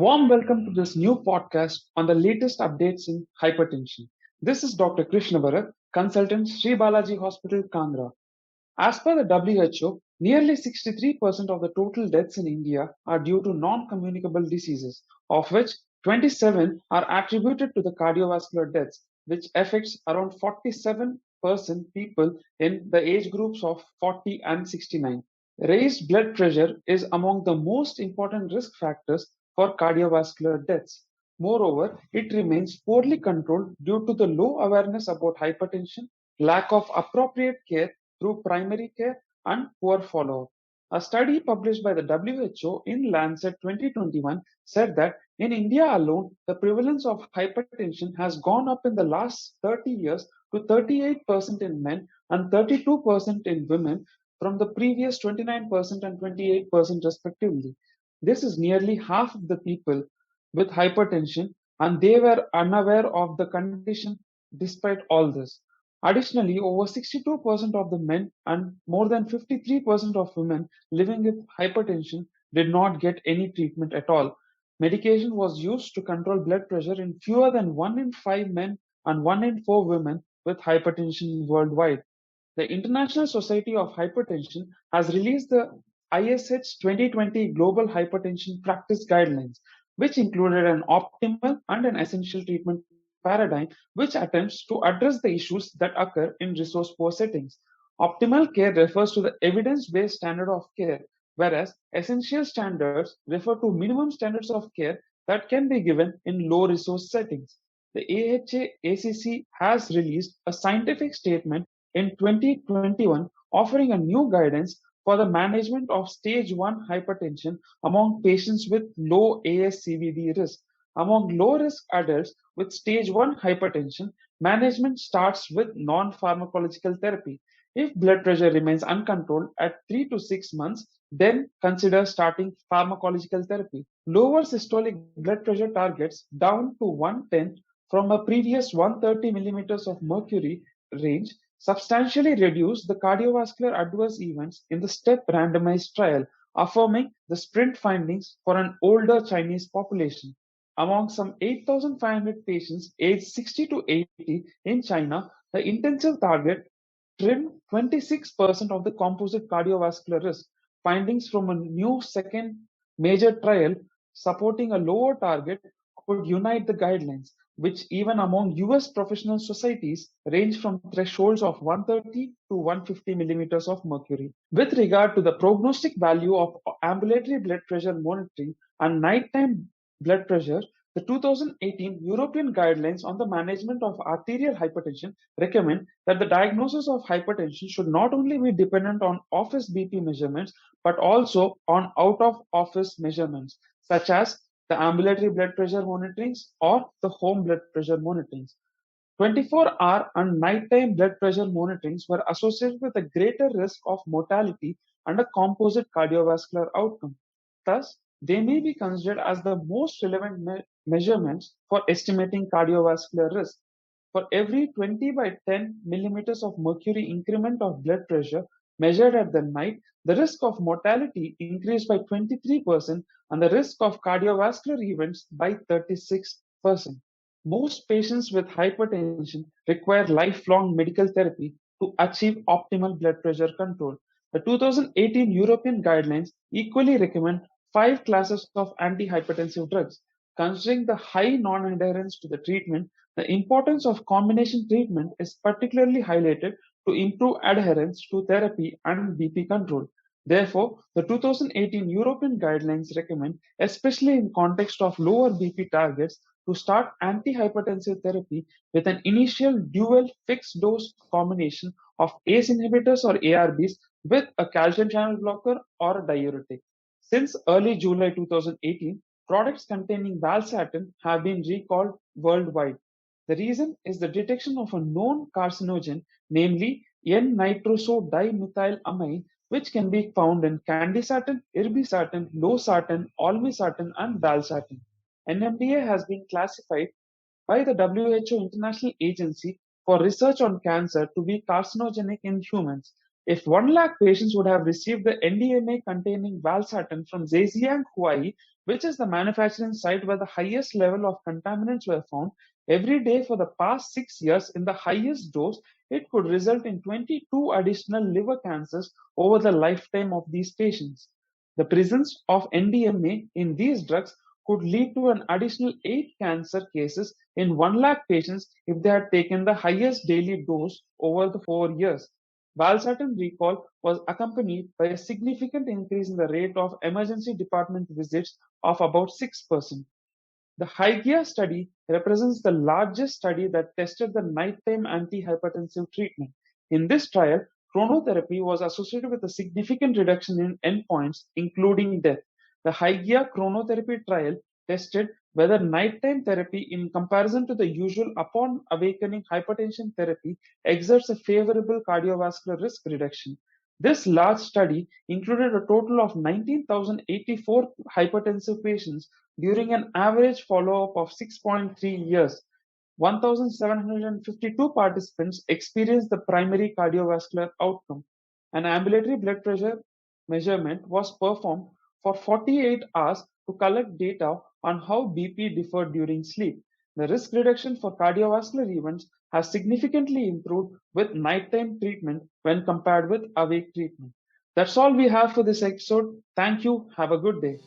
warm welcome to this new podcast on the latest updates in hypertension. This is Dr. Krishna Bharat, consultant Sri Balaji Hospital, Kangra. As per the WHO, nearly 63% of the total deaths in India are due to non-communicable diseases, of which 27 are attributed to the cardiovascular deaths, which affects around 47% people in the age groups of 40 and 69. Raised blood pressure is among the most important risk factors for cardiovascular deaths. Moreover, it remains poorly controlled due to the low awareness about hypertension, lack of appropriate care through primary care, and poor follow-up. A study published by the WHO in Lancet 2021 said that in India alone, the prevalence of hypertension has gone up in the last 30 years to 38% in men and 32% in women from the previous 29% and 28% respectively. This is nearly half of the people with hypertension, and they were unaware of the condition despite all this. Additionally, over 62% of the men and more than 53% of women living with hypertension did not get any treatment at all. Medication was used to control blood pressure in fewer than 1 in 5 men and 1 in 4 women with hypertension worldwide. The International Society of Hypertension has released the ISH 2020 Global Hypertension Practice Guidelines, which included an optimal and an essential treatment paradigm which attempts to address the issues that occur in resource poor settings. Optimal care refers to the evidence based standard of care, whereas essential standards refer to minimum standards of care that can be given in low resource settings. The AHA ACC has released a scientific statement in 2021 offering a new guidance for the management of stage 1 hypertension among patients with low ASCVD risk. Among low risk adults with stage 1 hypertension, management starts with non pharmacological therapy. If blood pressure remains uncontrolled at 3 to 6 months, then consider starting pharmacological therapy. Lower systolic blood pressure targets down to 110 from a previous 130 millimeters of mercury range substantially reduce the cardiovascular adverse events in the STEP randomized trial, affirming the sprint findings for an older Chinese population. Among some 8,500 patients aged 60 to 80 in China, the intensive target trimmed 26% of the composite cardiovascular risk. Findings from a new second major trial supporting a lower target could unite the guidelines, which even among US professional societies range from thresholds of 130 to 150 millimeters of mercury. With regard to the prognostic value of ambulatory blood pressure monitoring and nighttime blood pressure, the 2018 European Guidelines on the Management of Arterial Hypertension recommend that the diagnosis of hypertension should not only be dependent on office BP measurements but also on out of office measurements, such as the ambulatory blood pressure monitorings or the home blood pressure monitorings. 24-hour and nighttime blood pressure monitorings were associated with a greater risk of mortality and a composite cardiovascular outcome. Thus, they may be considered as the most relevant measurements for estimating cardiovascular risk. For every 20 by 10 millimeters of mercury increment of blood pressure measured at the night, the risk of mortality increased by 23% and the risk of cardiovascular events by 36%. Most patients with hypertension require lifelong medical therapy to achieve optimal blood pressure control. The 2018 European guidelines equally recommend 5 classes of antihypertensive drugs. Considering the high non adherence to the treatment, the importance of combination treatment is particularly highlighted to improve adherence to therapy and BP control. Therefore, the 2018 European guidelines recommend, especially in context of lower BP targets, to start antihypertensive therapy with an initial dual fixed dose combination of ACE inhibitors or ARBs with a calcium channel blocker or a diuretic. Since early July 2018, products containing valsartan have been recalled worldwide. The reason is the detection of a known carcinogen, namely N-nitrosodimethylamine, which can be found in candesartan, irbesartan, losartan, olmesartan, and valsartan. NMDA has been classified by the WHO International Agency for Research on Cancer to be carcinogenic in humans. If 1 lakh patients would have received the NDMA containing valsartan from Zhejiang, Hawaii, which is the manufacturing site where the highest level of contaminants were found, every day for the past 6 years in the highest dose, it could result in 22 additional liver cancers over the lifetime of these patients. The presence of NDMA in these drugs could lead to an additional 8 cancer cases in 1 lakh patients if they had taken the highest daily dose over the 4 years. Valsartan recall was accompanied by a significant increase in the rate of emergency department visits of about 6%. The Hygia study represents the largest study that tested the nighttime antihypertensive treatment. In this trial, chronotherapy was associated with a significant reduction in endpoints, including death. The Hygia chronotherapy trial tested whether nighttime therapy, in comparison to the usual upon awakening hypertension therapy, exerts a favorable cardiovascular risk reduction. This large study included a total of 19,084 hypertensive patients during an average follow-up of 6.3 years. 1,752 participants experienced the primary cardiovascular outcome. An ambulatory blood pressure measurement was performed for 48 hours to collect data on how BP differed during sleep. The risk reduction for cardiovascular events has significantly improved with nighttime treatment when compared with awake treatment. That's all we have for this episode. Thank you. Have a good day.